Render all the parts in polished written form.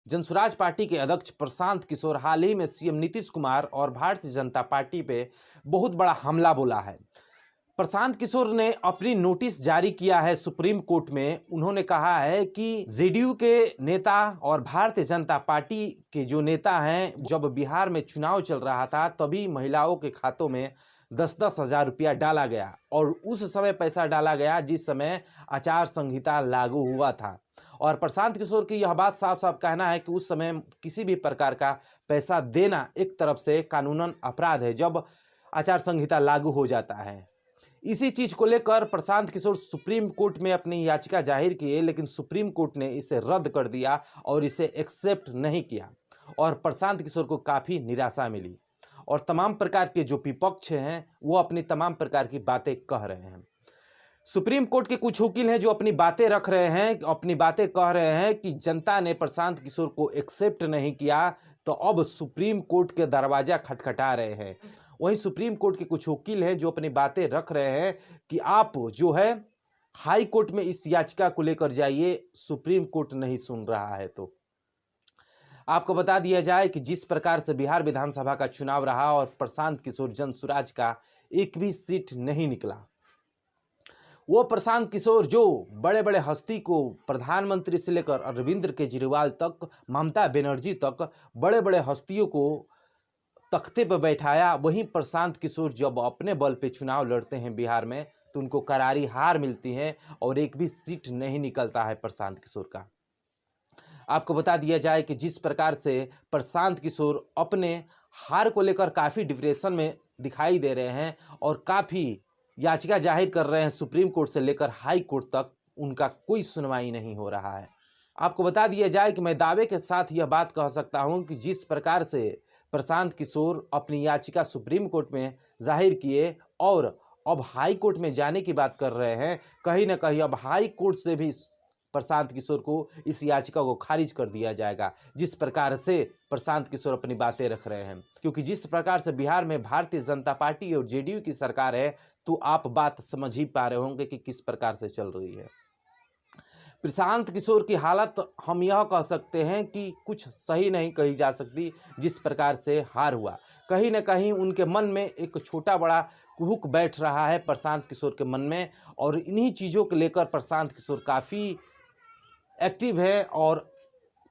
Jan Suraaj party के अध्यक्ष प्रशांत किशोर हाल ही में सीएम नीतीश कुमार और भारतीय जनता पार्टी पे बहुत बड़ा हमला बोला है। प्रशांत किशोर ने अपनी नोटिस जारी किया है सुप्रीम कोर्ट में। उन्होंने कहा है कि जेडीयू के नेता और भारतीय जनता पार्टी के जो नेता हैं, जब बिहार में चुनाव चल रहा था तभी महिलाओं के खातों में 10-10 हज़ार रुपया डाला गया और उस समय पैसा डाला गया जिस समय आचार संहिता लागू हुआ था। और प्रशांत किशोर की यह बात साफ साफ कहना है कि उस समय किसी भी प्रकार का पैसा देना एक तरफ से कानूनन अपराध है जब आचार संहिता लागू हो जाता है। इसी चीज को लेकर प्रशांत किशोर सुप्रीम कोर्ट में अपनी याचिका जाहिर किए, लेकिन सुप्रीम कोर्ट ने इसे रद्द कर दिया और इसे एक्सेप्ट नहीं किया और प्रशांत किशोर को काफ़ी निराशा मिली और तमाम प्रकार के जो विपक्ष हैं वो अपनी तमाम प्रकार की बातें कह रहे हैं। सुप्रीम कोर्ट के कुछ वकील हैं जो अपनी बातें रख रहे हैं, अपनी बातें कह रहे हैं कि जनता ने प्रशांत किशोर को एक्सेप्ट नहीं किया तो अब सुप्रीम कोर्ट के दरवाजा खटखटा रहे हैं। वहीं सुप्रीम कोर्ट के कुछ वकील हैं जो अपनी बातें रख रहे हैं कि आप जो है हाई कोर्ट में इस याचिका को लेकर जाइए, सुप्रीम कोर्ट नहीं सुन रहा है। तो आपको बता दिया जाए कि जिस प्रकार से बिहार विधानसभा का चुनाव रहा और प्रशांत किशोर जनसुराज का एक भी सीट नहीं निकला, वो प्रशांत किशोर जो बड़े बड़े हस्ती को, प्रधानमंत्री से लेकर अरविंद केजरीवाल तक, ममता बनर्जी तक, बड़े बड़े हस्तियों को तख्ते पर बैठाया, वहीं प्रशांत किशोर जब अपने बल पे चुनाव लड़ते हैं बिहार में तो उनको करारी हार मिलती है और एक भी सीट नहीं निकलता है प्रशांत किशोर का। आपको बता दिया जाए कि जिस प्रकार से प्रशांत किशोर अपने हार को लेकर काफ़ी डिप्रेशन में दिखाई दे रहे हैं और काफ़ी याचिका जाहिर कर रहे हैं सुप्रीम कोर्ट से लेकर हाई कोर्ट तक, उनका कोई सुनवाई नहीं हो रहा है। आपको बता दिया जाए कि मैं दावे के साथ यह बात कह सकता हूं कि जिस प्रकार से प्रशांत किशोर अपनी याचिका सुप्रीम कोर्ट में जाहिर किए और अब हाई कोर्ट में जाने की बात कर रहे हैं, कहीं ना कहीं अब हाई कोर्ट से भी प्रशांत किशोर को इस याचिका को खारिज कर दिया जाएगा। जिस प्रकार से प्रशांत किशोर अपनी बातें रख रहे हैं, क्योंकि जिस प्रकार से बिहार में भारतीय जनता पार्टी और जेडीयू की सरकार है, तो आप बात समझ ही पा रहे होंगे कि किस प्रकार से चल रही है। प्रशांत किशोर की हालत हम यह कह सकते हैं कि कुछ सही नहीं कही जा सकती। जिस प्रकार से हार हुआ, कहीं ना कहीं उनके मन में एक छोटा बड़ा कुहुक बैठ रहा है प्रशांत किशोर के मन में, और इन्हीं चीज़ों को लेकर प्रशांत किशोर काफ़ी एक्टिव है और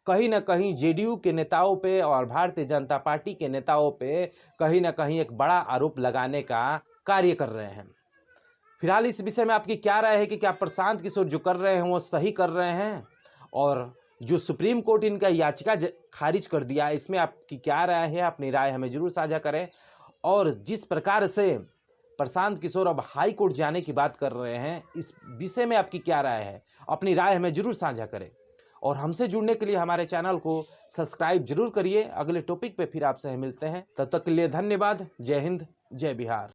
कहीं ना कहीं जेडीयू के नेताओं पे और भारतीय जनता पार्टी के नेताओं पे कहीं ना कहीं एक बड़ा आरोप लगाने का कार्य कर रहे हैं। फिलहाल इस विषय में आपकी क्या राय है कि क्या प्रशांत किशोर जो कर रहे हैं वो सही कर रहे हैं, और जो सुप्रीम कोर्ट इनका याचिका खारिज कर दिया, इसमें आपकी क्या राय है? अपनी राय हमें जरूर साझा करें। और जिस प्रकार से प्रशांत किशोर अब हाई कोर्ट जाने की बात कर रहे हैं, इस विषय में आपकी क्या राय है? अपनी राय हमें जरूर साझा करें और हमसे जुड़ने के लिए हमारे चैनल को सब्सक्राइब जरूर करिए। अगले टॉपिक पे फिर आपसे मिलते हैं, तब तक के लिए धन्यवाद। जय हिंद, जय बिहार।